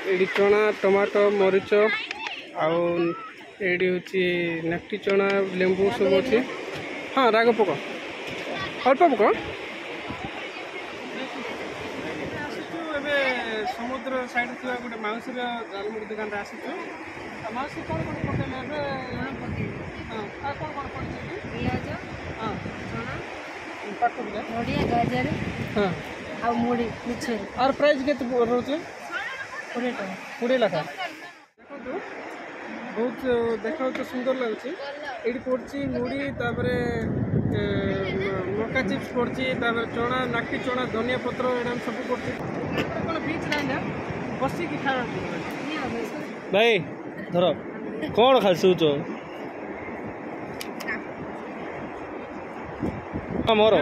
AD चना tomato मरीच आड़ी हूँ नाटी चना लेंबू सब अच्छे। हाँ राग पक अल्प पक समुद्र साइड थी गोटे मौसी झालमुड़ी दुकान आसचु मौसी कौन कौन पकड़े हाँ कौन कौन पड़े पियाज हाँ नड़िया गाजर हाँ आ मुड़ी मिक्सर और प्राइस के रोचे 20 लाख देखो बहुत देखा तो सुंदर लगुच ये पड़ी मुड़ी मका चिप्स पड़ी चना नाटी चना धनिया पत्र एडा सब पड़ी कौन बीच लाइन बस कि खावा भाई धर कौन खा शूच मोर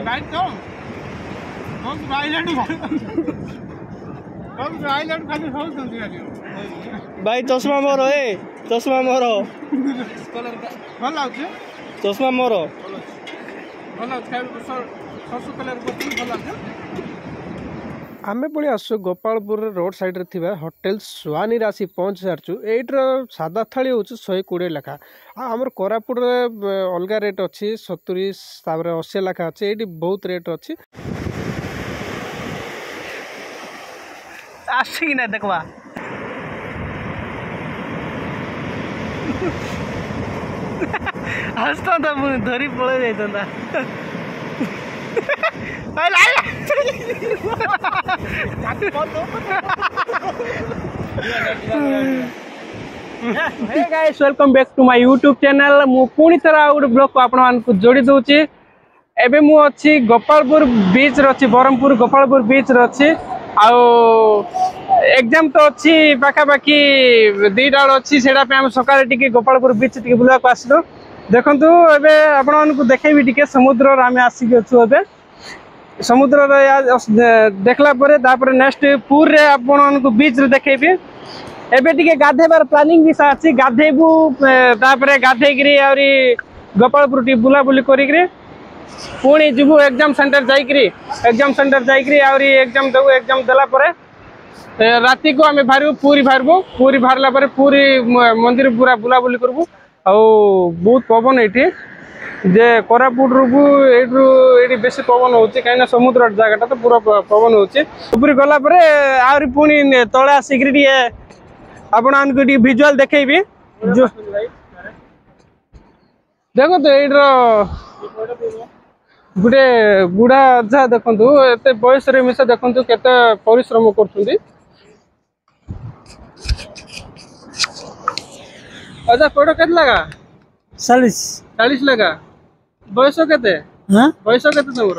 भाई चश्मा मोर ए चश्मा मोर चश्मा मोर आमे पुणी आसु गोपालपुर रोड साइड रे थिबा होटल सुहानी राशि पहुँच सारचु एट्र सादा थाली हूँ 120 लाखा आमर कोरापुट अलग रेट अच्छी 70 80 लाखा अच्छे ये बहुत रेट अच्छी आसिक ना देखवा हसता था मुझे धरी पड़े जाता हे guys welcome back to my YouTube channel मु पुणी थर आ गोटे ब्लॉग को आपण जोड़ी दूची एबे मु अच्छी गोपालपुर बीच रही ब्रह्मपुर गोपालपुर बीच रही एग्जाम तो अच्छी पाखापाखि 2 टाड़ अच्छी से सकाल टी गोपालपुर बीच टी बुला आसलु देखु एबे आपको देखेबी टी समुद्र आम आसिक अच्छु ए समुद्र देखला तापर नेक्स्ट पूर रे आपको बीच रे देखेबी एबे टी गाधेबार प्लानिंग भी अच्छी गाधेबू तापर गाधेकरी आउरी गोपालपुर टी बुलाबुली करी पुणी जीवु एग्जाम सेंटर जाइकरी आउरी एग्जाम देबू एग्जाम देला परे राति को आम बाहर पूरी बाहरला पूरी मंदिर पूरा बुलाबुली करबू आ बहुत पवन ये जे कोरापुट रु ये बेसी पवन हो कहीं समुद्र जगह तो पूरा पवन होरी गला आहरी पुणी तले आसिक आपण विजुआल देखेबी जो देखो तो ये गोटे बुढ़ा अजा देखु एत बयस मिशा देखु केते परिश्रम कर अच्छा फोटो के लगा 40 लगा बयस के बयस के तुम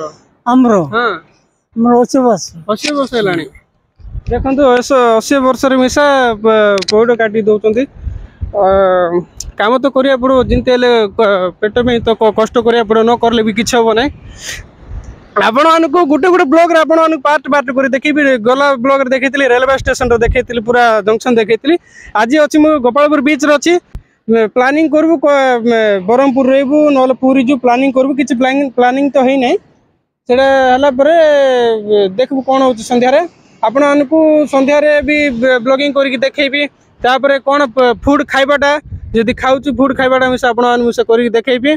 हाँ 80 वर्ष है देखो 80 वर्ष मिशा पौड काटी दौरान काम तो करिया पड़ो जिनते पेट में तो कष्ट करिया पड़ो न करले भी किछ हो ना आपण मानक गोटे गोटे ब्लॉग आपण पार्ट पार्ट कर देखी गला ब्लॉग देखी रेलवे स्टेशन देखी पूरा जंक्शन देखी आज अच्छी मु गोपालपुर बीच रे अच्छी प्लानिंग करबू ब्रह्मपुर रहबू न पूरी जो प्लानिंग करबू किछि प्लानिंग तो है नहीं सेटा हला परे देखबू कोन हो संध्या रे आपण मानक संध्या रे भी ब्लॉगिंग करके देखैबी तापर कोन फूड खाइबाटा जदि खाऊछु फूड खाइबाटा मिसा आपण मिसा करके देखैबी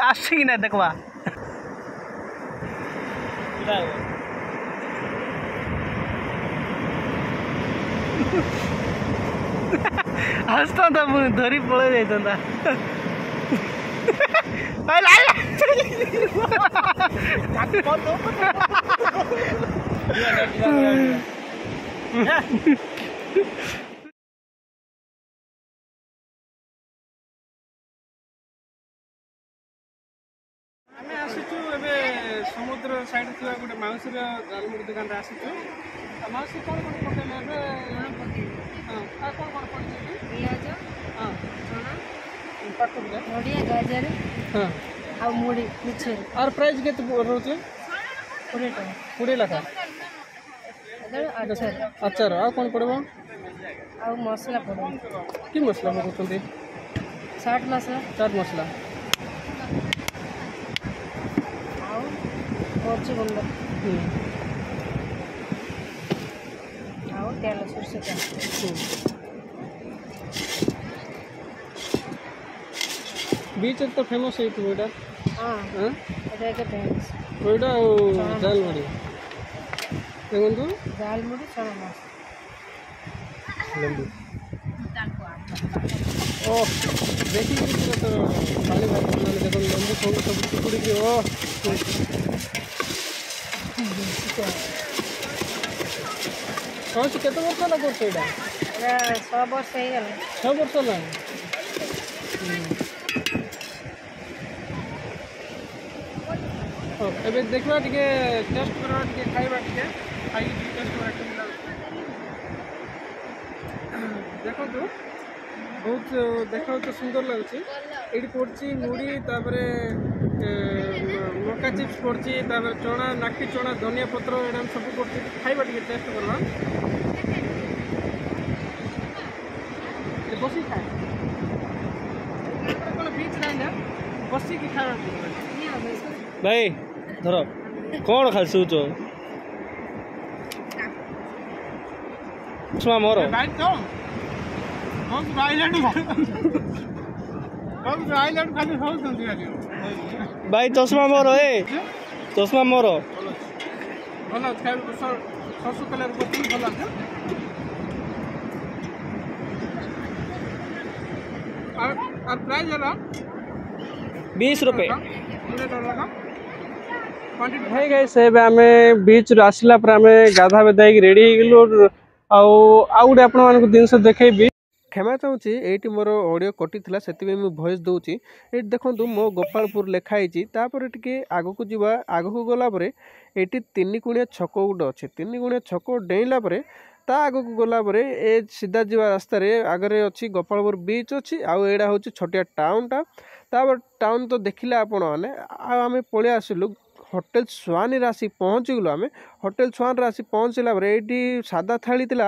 आसिक ना देखवा हसता था मुझे धरी पड़े जाता ଆମେ ଆସିଛୁ ଏବେ ସମୁଦ୍ର ସାଇଡ୍ ଥିବା ଗୋଟେ ମାଉସୀର ଜାଲମୁଢ଼ି ଦୋକାନରେ ଆସିଛୁ। ମାଉସୀ କ'ଣ କ'ଣ ପକେଇଲେ ଏବେ? ହଁ ଆଉ କ'ଣ କ'ଣ ପଡ଼ିଛି? ପିଆଜ, ହଁ ଚଣା, ପାଖକୁ ନଡ଼ିଆ, ଗାଜର ହଁ ଆଉ ମୁଢ଼ି ମିକ୍ସଚର। ଆର ପ୍ରାଇସ୍ କେତେ ରହୁଛି? 20 ଟଙ୍କା। 20 ଲେଖା। ଆଚାର ଆଚାର ଆଉ କ'ଣ ପଡ଼ିବ? ଆଉ ମସଲା ପଡ଼ିବ। କି ମସଲା ପକାଉଛନ୍ତି? ଚାଟ୍ ମସଲା ଚାଟ୍ ମସଲା ଆଉ ମରିଚ ଗୁଣ୍ଡ ଆଉ ତେଲ ସୋରିଷ ତେଲ। ବିଚ୍ ତ ଫେମସ୍ ହେଇଥିବ ଏଇଟା। ହଁ ଏଇଟା ଏକ ଫେମସ୍। ଏଇଟା ଆଉ ଜାଲମୁଢ଼ି ଦେଖନ୍ତୁ। ଜାଲମୁଢ଼ି ଚଣା ମସଲା। ଓ ଦେଖିକି ପୁରା ତ ପାଣି ଭାତ ମାନେ ଦେଖନ୍ତୁ ଲେମ୍ବୁ ସବୁ ସବୁ ଚିପୁଡ଼ିକି ଓ ହଁ ସେ କେତେ ବର୍ଷ ହେଲା କରୁଛ ଏଇଟା? ଏଇଟା 6 ବର୍ଷ ହେଇଗଲା। 6 ବର୍ଷ ହେଲାଣି। ହଉ ଏବେ ଦେଖିବା ଟିକେ ଟେଷ୍ଟ କରିବା, ଟିକେ ଖାଇବା, ଟିକେ ଖାଇକି ଟିକେ ଟେଷ୍ଟ କରିବା କେମିତି ଲାଗୁଛି। ଦେଖନ୍ତୁ ବହୁତ ଦେଖିବାକୁ ତ ସୁନ୍ଦର ଲାଗୁଛି। ଏଇଠି ପଡ଼ୁଛି ମୁଢ଼ି, ତାପରେ ମକା ଚିପ୍ସ ପଡ଼ୁଛି, ତାପରେ ଚଣା, ନାକି ଚଣା, ଧନିଆ ପତ୍ର ଏଇଟା ସବୁ ପଡ଼ୁଛି। ଖାଇବା ଟିକେ ଟେଷ୍ଟ କରିବା। ବସିକି ଖାଏ କ'ଣ ବିଚ୍ ନାହିଁ ନା, ବସିକି ଖାଇବା। ଭାଇ ଧର କ'ଣ ଖାଲି ଶୁଉଛ? ଛୁଆ ମୋର ଭାଇ ଚଷମା ମୋର ଚଷମା ମୋର ଭଲ ସରସୁ କଲର୍ କରୁଛି, ଭଲ ଅଛି। আর প্রাইস হলো 20 रुपये। hey guys, ଏବେ ଆମେ ବିଚ୍ରୁ ଆସିଲା ପରେ ଆମେ ଗାଧା ବେଧା ହେଇକି ରେଡ଼ି ହେଇଗଲୁ। ଆଉ ଗୋଟେ ଆପଣମାନଙ୍କୁ ଜିନିଷ ଦେଖେଇବି। କ୍ଷମା ଚାହୁଁଛି, ଏଇଠି ମୋର ଅଡ଼ିଓ କଟିଥିଲା, ସେଥିପାଇଁ ମୁଁ ଭଏସ୍ ଦେଉଛି। ଏଇଠି ଦେଖନ୍ତୁ ମୋ ଗୋପାଳପୁର ଲେଖା ହେଇଛି। ତାପରେ ଟିକେ ଆଗକୁ ଯିବା, ଆଗକୁ ଗଲା ପରେ ଏଇଠି 3 ଗୁଣିଆ ଛକ ଗୋଟେ ଅଛି। 3 ଗୁଣିଆ ଛକ ଡେଇଁଲା ପରେ ତା ଆଗକୁ ଗଲା ପରେ ଏ ସିଧା ଯିବା ରାସ୍ତାରେ ଆଗରେ ଅଛି ଗୋପାଳପୁର ବିଚ୍ ଅଛି। ଆଉ ଏଇଟା ହେଉଛି ଛୋଟିଆ ଟାଉନଟା। ତାପରେ ଟାଉନ ତ ଦେଖିଲେ ଆପଣମାନେ। ଆଉ ଆମେ ପଳେଇ ଆସିଲୁ ହୋଟେଲ ସ୍ୱାନୀରେ ଆସି ପହଞ୍ଚିଗଲୁ। ଆମେ ହୋଟେଲ ସ୍ୱାନରେ ଆସି ପହଞ୍ଚିଲା ପରେ ଏଇଠି ସାଧା ଥାଳି ଥିଲା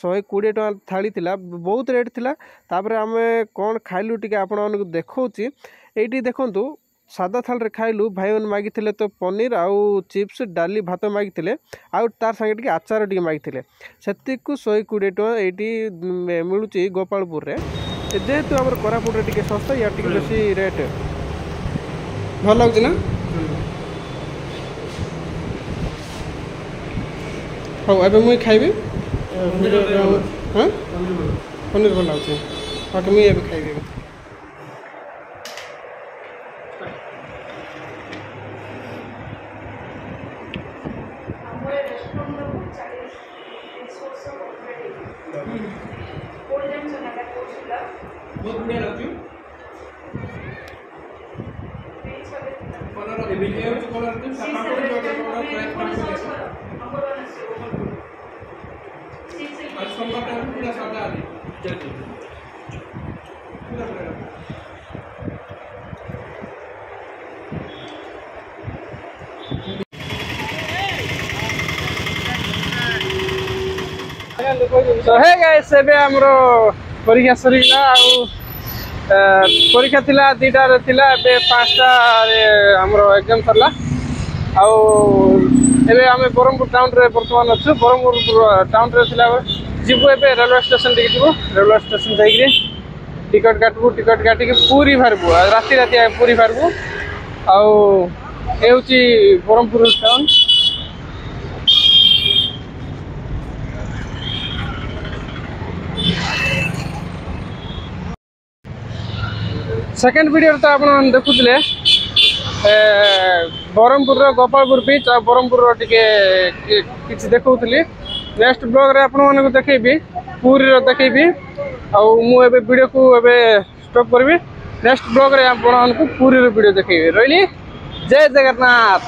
120 ଟଙ୍କା ଥାଳି ଥିଲା, ବହୁତ ରେଟ୍ ଥିଲା। ତାପରେ ଆମେ କ'ଣ ଖାଇଲୁ ଟିକେ ଆପଣମାନଙ୍କୁ ଦେଖାଉଛି। ଏଇଠି ଦେଖନ୍ତୁ ସାଧା ଥାଳିରେ ଖାଇଲୁ। ଭାଇମାନେ ମାଗିଥିଲେ ତ ପନିର ଆଉ ଚିପ୍ସ, ଡାଲି, ଭାତ ମାଗିଥିଲେ। ଆଉ ତାର ସାଙ୍ଗେ ଟିକେ ଆଚାର ଟିକେ ମାଗିଥିଲେ। ସେତିକୁ 120 ଟଙ୍କା ଏଇଠି ମିଳୁଛି ଗୋପାଳପୁରରେ। ଯେହେତୁ ଆମର କୋରାପୁଟରେ ଟିକେ ଶସ୍ତା, ୟାର ଟିକେ ବେଶୀ ରେଟ୍। ଭଲ ଲାଗୁଛି ନା? ହଉ ଏବେ ମୁଇଁ ଖାଇବି। ହଁ ପନିର ଭଲ ଲାଗୁଛି। ଓକେ ମୁଇଁ ଏବେ ଖାଇବି। बहुत बढ़िया लगती है। ये वीडियो जो कलर है सापा को जो कलर ट्राई करते हैं। आज सोमवार टाइम पूरा सादा आ रही जल्दी पूरा So hey guys, ଏବେ ଆମର ପରୀକ୍ଷା ସରିଲା। ଆଉ ପରୀକ୍ଷା ଥିଲା 2ଟାରେ ଥିଲା, ଏବେ 5ଟାରେ ଆମର ଏକ୍ଜାମ୍ ସରିଲା। ଆଉ ଏବେ ଆମେ ବ୍ରହ୍ମପୁର ଟାଉନରେ ବର୍ତ୍ତମାନ ଅଛୁ। ବ୍ରହ୍ମପୁର ଟାଉନରେ ଥିଲା ଯିବୁ ଏବେ ରେଲୱେ ଷ୍ଟେସନ ଟିକେ ଯିବୁ। ରେଲୱେ ଷ୍ଟେସନ ଯାଇକିରି ଟିକେଟ୍ କାଟିବୁ। ଟିକେଟ୍ କାଟିକି ପୁରୀ ବାହାରିବୁ। ରାତି ପୁରୀ ବାହାରିବୁ। ଆଉ ଏ ହେଉଛି ବ୍ରହ୍ମପୁର ଟାଉନ। सेकेंड वीडियो तो आप देखुले ब्रह्मपुर गोपालपुर बीच आ ब्रह्मपुर टिके किसी देखौली नेक्स्ट ब्लॉग रे आपण मानक देखैबी पूरी रो देखैबी आ मु एबे वीडियो को एबे स्टॉप करबी नेक्स्ट ब्लॉग रे आपण मानक पूरी रो वीडियो देखैबी रहली जय जगन्नाथ।